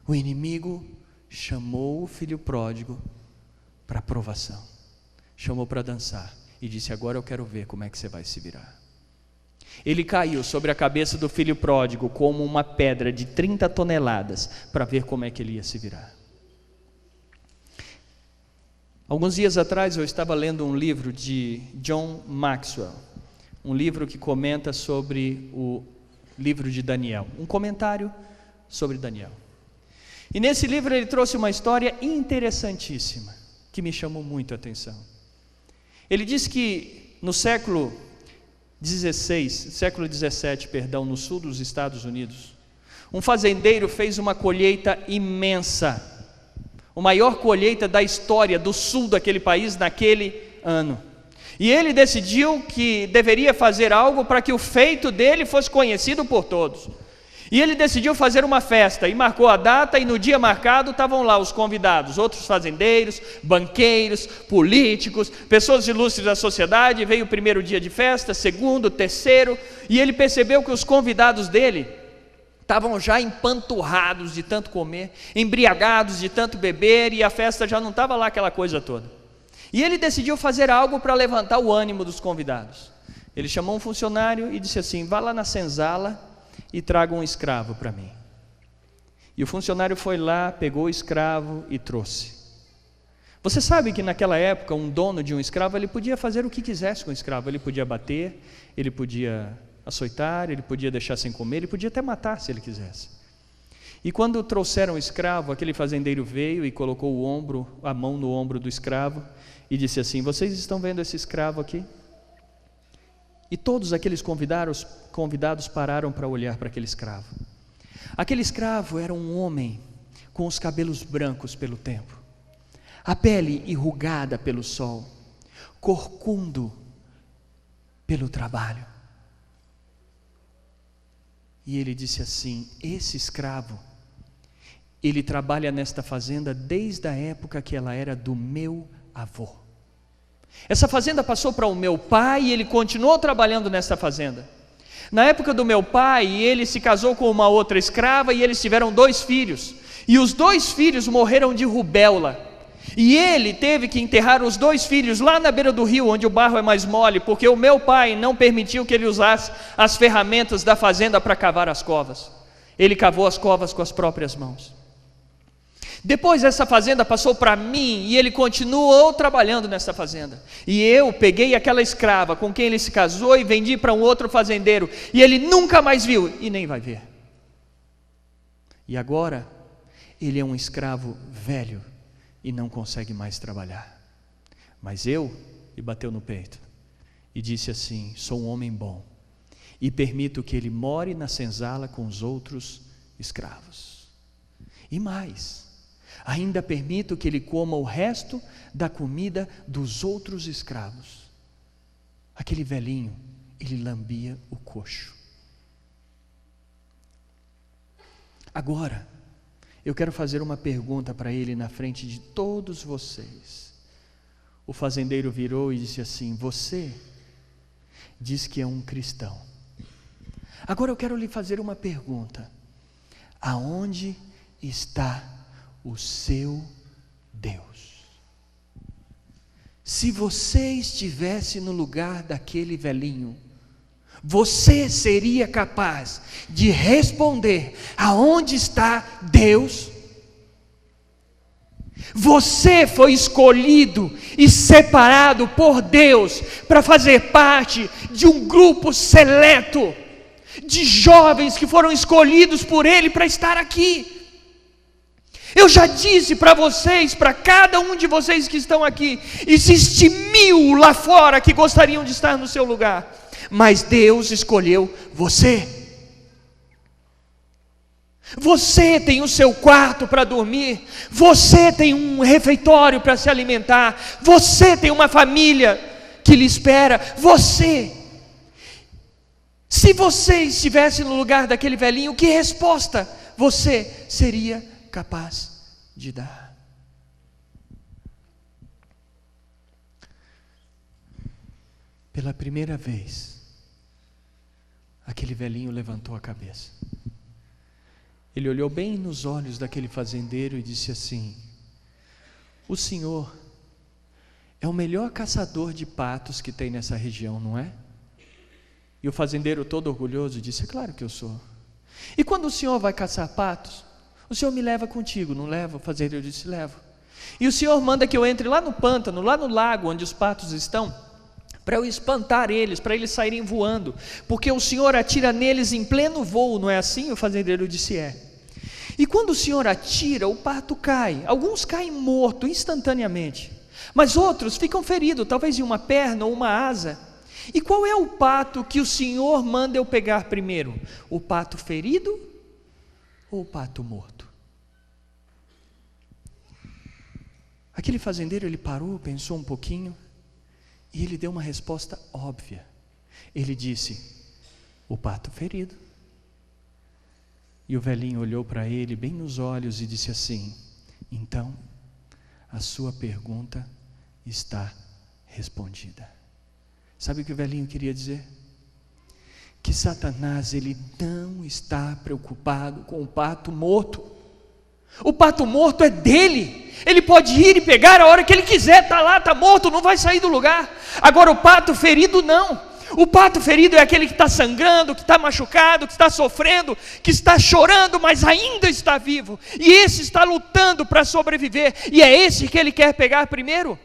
O inimigo chamou o filho pródigo para provação, chamou para dançar e disse: agora eu quero ver como é que você vai se virar. Ele caiu sobre a cabeça do filho pródigo como uma pedra de 30 toneladas para ver como é que ele ia se virar. Alguns dias atrás eu estava lendo um livro de John Maxwell, um livro que comenta sobre o livro de Daniel, um comentário sobre Daniel. E nesse livro ele trouxe uma história interessantíssima, que me chamou muito a atenção. Ele diz que no século XVII, no sul dos Estados Unidos, um fazendeiro fez uma colheita imensa, a maior colheita da história do sul daquele país naquele ano. E ele decidiu que deveria fazer algo para que o feito dele fosse conhecido por todos. E ele decidiu fazer uma festa e marcou a data, e no dia marcado estavam lá os convidados, outros fazendeiros, banqueiros, políticos, pessoas ilustres da sociedade. Veio o primeiro dia de festa, segundo, terceiro, e ele percebeu que os convidados dele estavam já empanturrados de tanto comer, embriagados de tanto beber, e a festa já não estava lá aquela coisa toda. E ele decidiu fazer algo para levantar o ânimo dos convidados. Ele chamou um funcionário e disse assim: vá lá na senzala e traga um escravo para mim. E o funcionário foi lá, pegou o escravo e trouxe. Você sabe que naquela época um dono de um escravo, ele podia fazer o que quisesse com o escravo. Ele podia bater, ele podia açoitar, ele podia deixar sem comer, ele podia até matar se ele quisesse. E quando trouxeram o escravo, aquele fazendeiro veio e colocou a mão no ombro do escravo e disse assim: vocês estão vendo esse escravo aqui? E todos aqueles convidados pararam para olhar para aquele escravo. Aquele escravo era um homem com os cabelos brancos pelo tempo, a pele enrugada pelo sol, corcundo pelo trabalho. E ele disse assim: esse escravo, ele trabalha nesta fazenda desde a época que ela era do meu avô. Essa fazenda passou para o meu pai e ele continuou trabalhando nessa fazenda. Na época do meu pai, ele se casou com uma outra escrava e eles tiveram 2 filhos. E os 2 filhos morreram de rubéola. E ele teve que enterrar os 2 filhos lá na beira do rio, onde o barro é mais mole, porque o meu pai não permitiu que ele usasse as ferramentas da fazenda para cavar as covas. Ele cavou as covas com as próprias mãos. Depois essa fazenda passou para mim e ele continuou trabalhando nessa fazenda. E eu peguei aquela escrava com quem ele se casou e vendi para um outro fazendeiro. E ele nunca mais viu e nem vai ver. E agora ele é um escravo velho e não consegue mais trabalhar. Mas e bateu no peito, e disse assim: sou um homem bom e permito que ele more na senzala com os outros escravos. E mais, ainda permito que ele coma o resto da comida dos outros escravos. Aquele velhinho, ele lambia o coxo. Agora, eu quero fazer uma pergunta para ele na frente de todos vocês. O fazendeiro virou e disse assim: você diz que é um cristão. Agora eu quero lhe fazer uma pergunta: aonde está o seu Deus? Se você estivesse no lugar daquele velhinho, você seria capaz de responder aonde está Deus? Você foi escolhido e separado por Deus para fazer parte de um grupo seleto de jovens que foram escolhidos por Ele para estar aqui. Eu já disse para vocês, para cada um de vocês que estão aqui, existe 1000 lá fora que gostariam de estar no seu lugar, mas Deus escolheu você. Você tem o seu quarto para dormir, você tem um refeitório para se alimentar, você tem uma família que lhe espera. Se você estivesse no lugar daquele velhinho, que resposta você seria capaz de dar? Pela primeira vez, aquele velhinho levantou a cabeça. Ele olhou bem nos olhos daquele fazendeiro e disse assim: o senhor é o melhor caçador de patos que tem nessa região, não é? E o fazendeiro, todo orgulhoso, disse: é claro que eu sou. E quando o senhor vai caçar patos, o senhor me leva contigo, não leva? O fazendeiro disse: levo. E o senhor manda que eu entre lá no pântano, lá no lago onde os patos estão, para eu espantar eles, para eles saírem voando, porque o senhor atira neles em pleno voo, não é assim? O fazendeiro disse: é. E quando o senhor atira, o pato cai. Alguns caem mortos instantaneamente, mas outros ficam feridos, talvez em uma perna ou uma asa. E qual é o pato que o senhor manda eu pegar primeiro? O pato ferido ou o pato morto? Aquele fazendeiro, ele parou, pensou um pouquinho, e ele deu uma resposta óbvia. Ele disse: o pato ferido. E o velhinho olhou para ele bem nos olhos e disse assim: então, a sua pergunta está respondida. Sabe o que o velhinho queria dizer? Que Satanás, ele não está preocupado com o pato morto. O pato morto é dele. Ele pode ir e pegar a hora que ele quiser. Está lá, está morto, não vai sair do lugar. Agora o pato ferido não. O pato ferido é aquele que está sangrando, que está machucado, que está sofrendo, que está chorando, mas ainda está vivo. E esse está lutando para sobreviver. E é esse que ele quer pegar primeiro.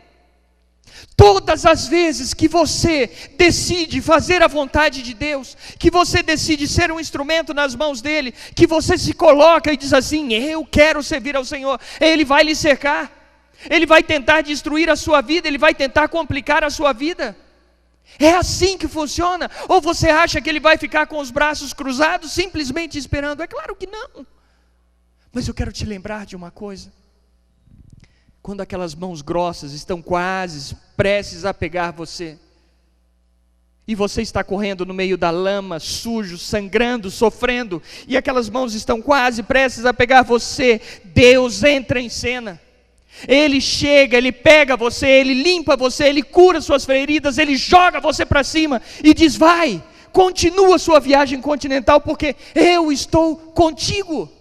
Todas as vezes que você decide fazer a vontade de Deus, que você decide ser um instrumento nas mãos dele, que você se coloca e diz assim: eu quero servir ao Senhor, ele vai lhe cercar, ele vai tentar destruir a sua vida, ele vai tentar complicar a sua vida. É assim que funciona? Ou você acha que ele vai ficar com os braços cruzados, simplesmente esperando? É claro que não. Mas eu quero te lembrar de uma coisa: quando aquelas mãos grossas estão quase prestes a pegar você, e você está correndo no meio da lama, sujo, sangrando, sofrendo, e aquelas mãos estão quase prestes a pegar você, Deus entra em cena. Ele chega, ele pega você, ele limpa você, ele cura suas feridas, ele joga você para cima e diz: vai, continua sua viagem continental, porque eu estou contigo,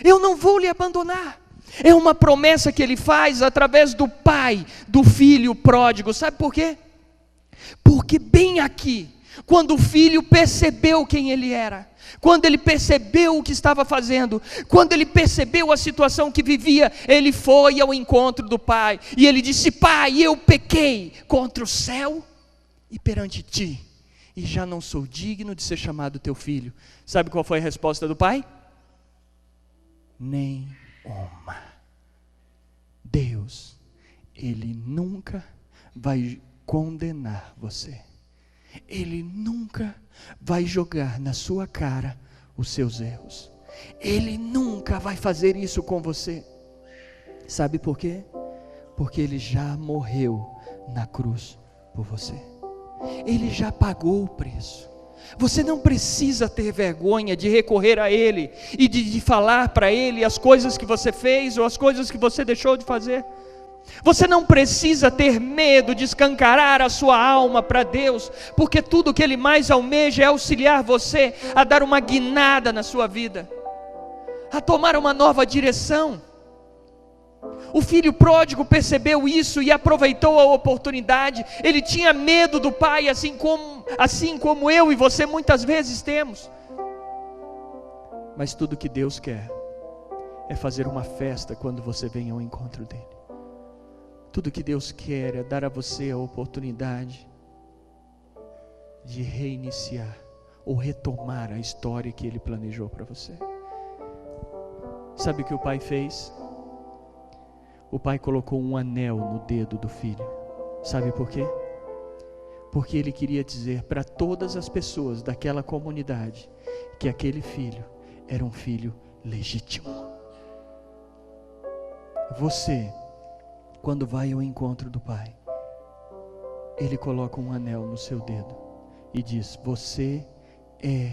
eu não vou lhe abandonar. É uma promessa que ele faz através do pai, do filho pródigo. Sabe por quê? Porque bem aqui, quando o filho percebeu quem ele era, quando ele percebeu o que estava fazendo, quando ele percebeu a situação que vivia, ele foi ao encontro do pai, e ele disse: pai, eu pequei contra o céu e perante ti, e já não sou digno de ser chamado teu filho. Sabe qual foi a resposta do pai? Nem uma. Deus, ele nunca vai condenar você. Ele nunca vai jogar na sua cara os seus erros. Ele nunca vai fazer isso com você. Sabe por quê? Porque Ele já morreu na cruz por você. Ele já pagou o preço. Você não precisa ter vergonha de recorrer a Ele e de falar para Ele as coisas que você fez ou as coisas que você deixou de fazer. Você não precisa ter medo de escancarar a sua alma para Deus, porque tudo que Ele mais almeja é auxiliar você a dar uma guinada na sua vida, a tomar uma nova direção. O filho pródigo percebeu isso e aproveitou a oportunidade. Ele tinha medo do pai, assim como eu e você muitas vezes temos. Mas tudo que Deus quer é fazer uma festa quando você vem ao encontro dele. Tudo que Deus quer é dar a você a oportunidade de reiniciar ou retomar a história que Ele planejou para você. Sabe o que o pai fez? O pai colocou um anel no dedo do filho. Sabe por quê? Porque ele queria dizer para todas as pessoas daquela comunidade que aquele filho era um filho legítimo. Você, quando vai ao encontro do pai, ele coloca um anel no seu dedo e diz: você é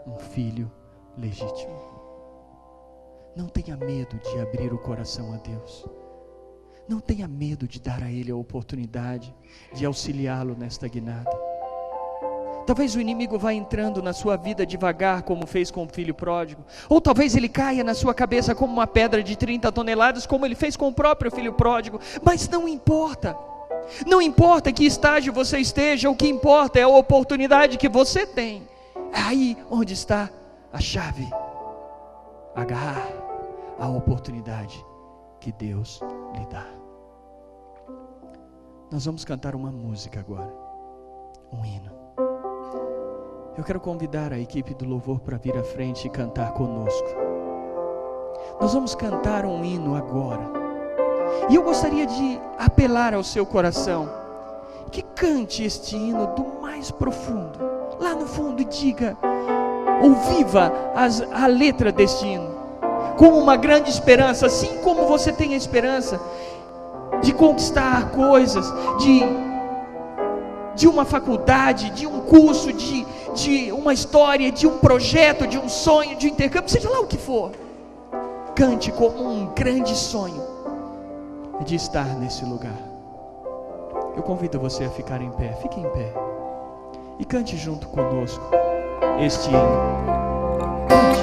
um filho legítimo. Não tenha medo de abrir o coração a Deus. Não tenha medo de dar a Ele a oportunidade de auxiliá-lo nesta guinada. Talvez o inimigo vá entrando na sua vida devagar, como fez com o filho pródigo. Ou talvez ele caia na sua cabeça como uma pedra de 30 toneladas, como ele fez com o próprio filho pródigo. Mas não importa. Não importa que estágio você esteja, o que importa é a oportunidade que você tem. É aí onde está a chave. Agarrar a oportunidade que Deus lhe dá. Nós vamos cantar uma música agora, um hino. Eu quero convidar a equipe do louvor para vir à frente e cantar conosco. Nós vamos cantar um hino agora, e eu gostaria de apelar ao seu coração, que cante este hino do mais profundo, lá no fundo, e diga, ou viva a letra deste hino, como uma grande esperança, assim como você tem a esperança de conquistar coisas, de uma faculdade, de um curso, de uma história, de um projeto, de um sonho, de um intercâmbio, seja lá o que for. Cante como um grande sonho de estar nesse lugar. Eu convido você a ficar em pé, fique em pé e cante junto conosco este hino. Cante.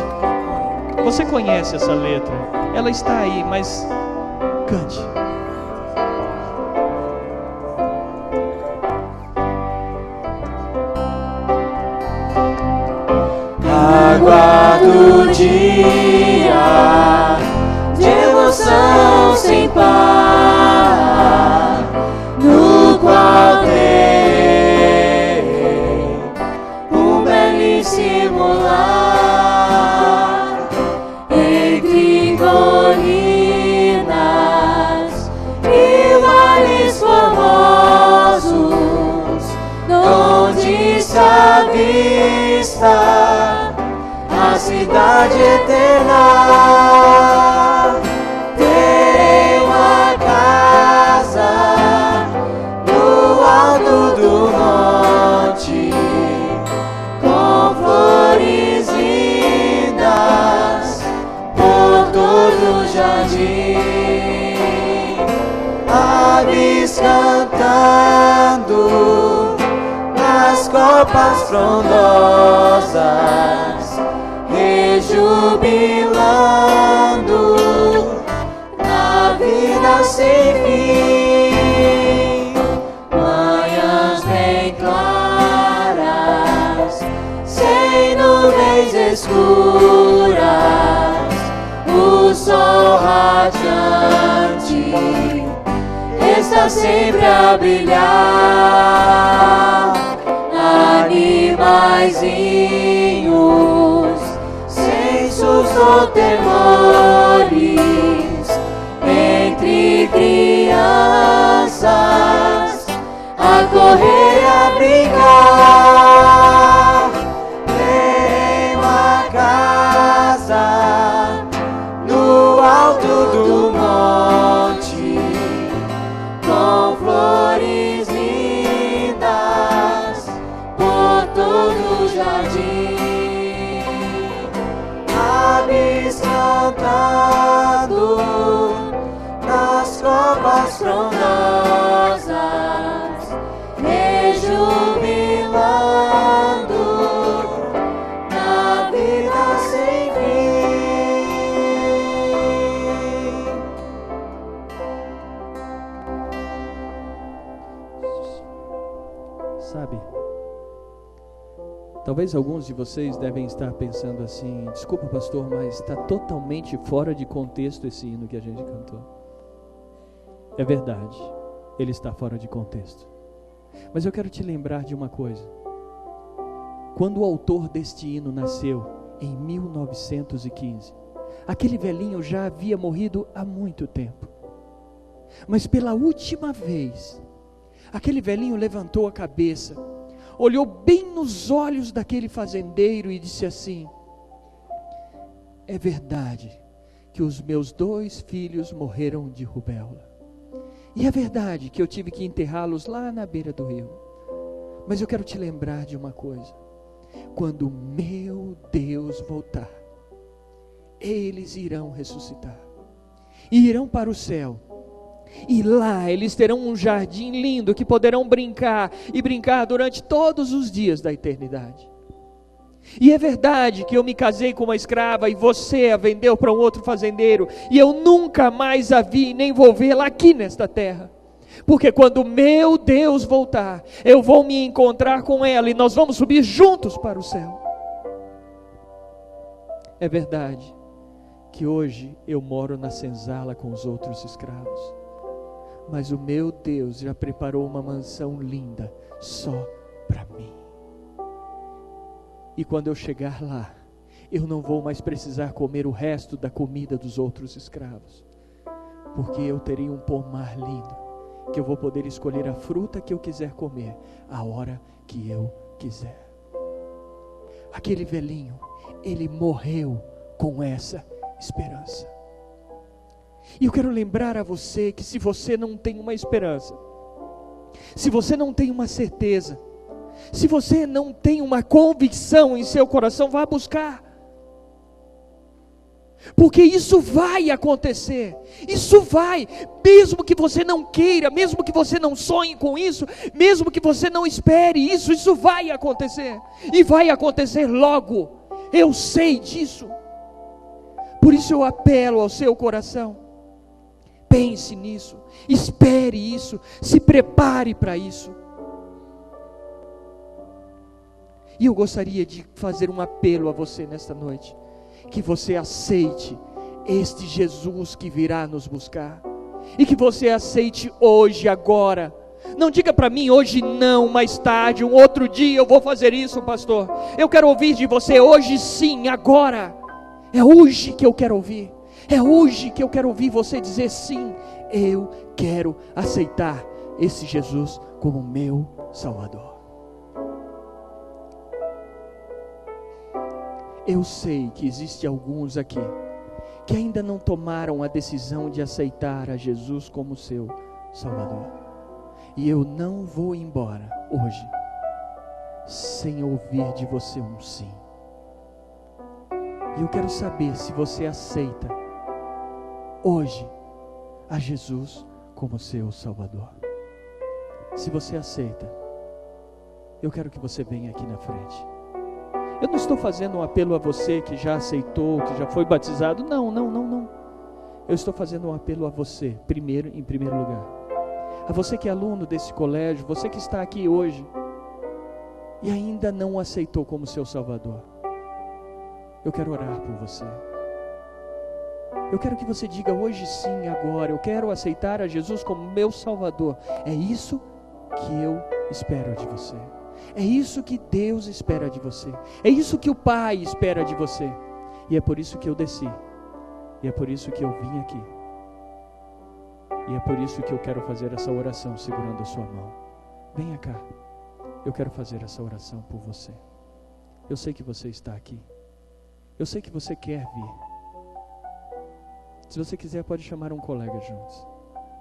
Você conhece essa letra, ela está aí, mas cante. Aguardo o dia de emoção sem par, no qual terei um belíssimo lar, entre colinas e vales formosos, onde está vista a cidade eterna. Terei uma casa no alto do monte, com flores lindas por todo o jardim, aves cantando nas copas frondosas, rejubilando na vida sem fim. Manhãs bem claras, sem nuvens escuras, o sol radiante está sempre a brilhar. Animaizinhos, sem susto ou temores, entre crianças, a correr e a brincar em uma casa no alto do monte, com flores lindas por todo o jardim, aves cantando nas copas frondosas, rejubilando na vida sem fim. Sabe, talvez alguns de vocês devem estar pensando assim: desculpa, pastor, mas está totalmente fora de contexto esse hino que a gente cantou. É verdade, ele está fora de contexto. Mas eu quero te lembrar de uma coisa. Quando o autor deste hino nasceu, em 1915, aquele velhinho já havia morrido há muito tempo. Mas pela última vez, aquele velhinho levantou a cabeça, olhou bem nos olhos daquele fazendeiro e disse assim: é verdade que os meus 2 filhos morreram de rubéola. E é verdade que eu tive que enterrá-los lá na beira do rio. Mas eu quero te lembrar de uma coisa: quando meu Deus voltar, eles irão ressuscitar e irão para o céu. E lá eles terão um jardim lindo que poderão brincar e brincar durante todos os dias da eternidade. E é verdade que eu me casei com uma escrava e você a vendeu para um outro fazendeiro, e eu nunca mais a vi nem vou vê-la aqui nesta terra. Porque quando meu Deus voltar, eu vou me encontrar com ela e nós vamos subir juntos para o céu. É verdade que hoje eu moro na senzala com os outros escravos, mas o meu Deus já preparou uma mansão linda só para mim. E quando eu chegar lá, eu não vou mais precisar comer o resto da comida dos outros escravos, porque eu terei um pomar lindo, que eu vou poder escolher a fruta que eu quiser comer, a hora que eu quiser. Aquele velhinho, ele morreu com essa esperança. E eu quero lembrar a você que se você não tem uma esperança, se você não tem uma certeza, se você não tem uma convicção em seu coração, vá buscar. Porque isso vai acontecer. Isso vai, mesmo que você não queira, mesmo que você não sonhe com isso, mesmo que você não espere isso vai acontecer. E vai acontecer logo. Eu sei disso. Por isso eu apelo ao seu coração. Pense nisso, espere isso, se prepare para isso. E eu gostaria de fazer um apelo a você nesta noite, que você aceite este Jesus que virá nos buscar, e que você aceite hoje, agora. Não diga para mim hoje não, mais tarde, um outro dia eu vou fazer isso, pastor. Eu quero ouvir de você hoje sim, agora. É hoje que eu quero ouvir. É hoje que eu quero ouvir você dizer sim, eu quero aceitar esse Jesus como meu Salvador. Eu sei que existe alguns aqui que ainda não tomaram a decisão de aceitar a Jesus como seu Salvador. E eu não vou embora hoje sem ouvir de você um sim. E eu quero saber se você aceita hoje a Jesus como seu Salvador. Se você aceita, eu quero que você venha aqui na frente. Eu não estou fazendo um apelo a você que já aceitou, que já foi batizado. Não. Eu estou fazendo um apelo a você, em primeiro lugar. A você que é aluno desse colégio, você que está aqui hoje e ainda não o aceitou como seu Salvador. Eu quero orar por você. Eu quero que você diga hoje sim, agora. Eu quero aceitar a Jesus como meu Salvador. É isso que eu espero de você. É isso que Deus espera de você. É isso que o Pai espera de você. E é por isso que eu desci. E é por isso que eu vim aqui. E é por isso que eu quero fazer essa oração segurando a sua mão. Venha cá. eu quero fazer essa oração por você. Eu sei que você está aqui. Eu sei que você quer vir. Se você quiser, pode chamar um colega juntos.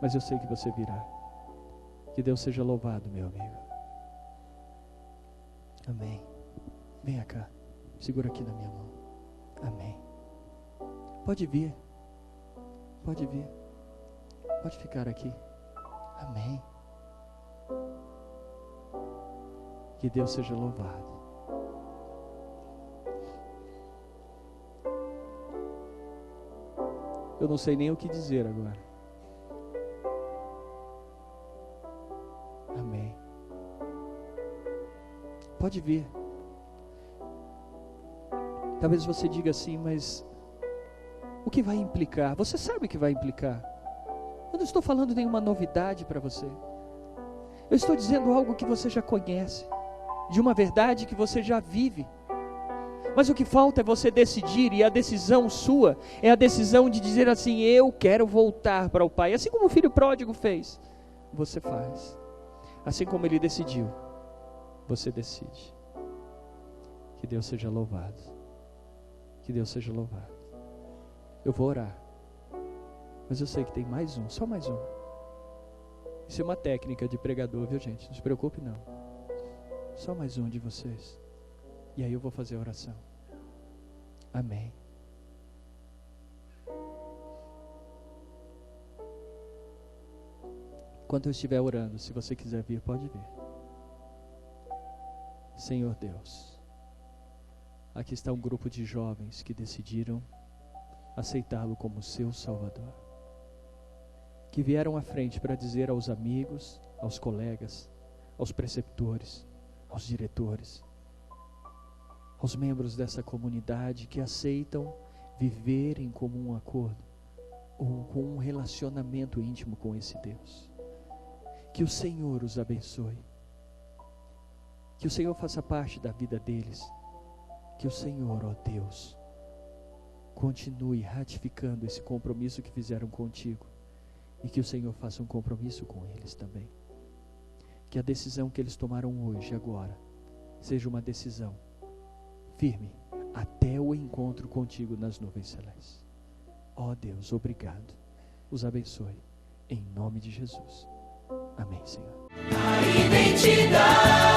Mas eu sei que você virá. Que Deus seja louvado, meu amigo. Amém. Venha cá. Segura aqui na minha mão. Amém. Pode vir. Pode vir. Pode ficar aqui. Amém. Que Deus seja louvado. Eu não sei nem o que dizer agora. Amém. Pode vir. Talvez você diga assim, mas o que vai implicar? Você sabe o que vai implicar. Eu não estou falando nenhuma novidade para você. Eu estou dizendo algo que você já conhece, de uma verdade que você já vive. Mas o que falta é você decidir, e a decisão sua é a decisão de dizer assim: eu quero voltar para o Pai. Assim como o filho pródigo fez, você faz. Assim como ele decidiu, você decide. Que Deus seja louvado. Que Deus seja louvado. Eu vou orar, mas eu sei que tem mais um, só mais um. Isso é uma técnica de pregador, viu, gente? Não se preocupe não. Só mais um de vocês. E aí eu vou fazer a oração. Amém. Enquanto eu estiver orando, se você quiser vir, pode vir. Senhor Deus, aqui está um grupo de jovens que decidiram aceitá-lo como seu Salvador, que vieram à frente para dizer aos amigos, aos colegas, aos preceptores, aos diretores, aos membros dessa comunidade que aceitam viver em comum acordo ou com um relacionamento íntimo com esse Deus. Que o Senhor os abençoe, que o Senhor faça parte da vida deles, que o Senhor, ó Deus, continue ratificando esse compromisso que fizeram contigo, e que o Senhor faça um compromisso com eles também. Que a decisão que eles tomaram hoje, agora, seja uma decisão firme até o encontro contigo nas nuvens celestes. Ó Deus, obrigado. Os abençoe em nome de Jesus. Amém, Senhor. A identidade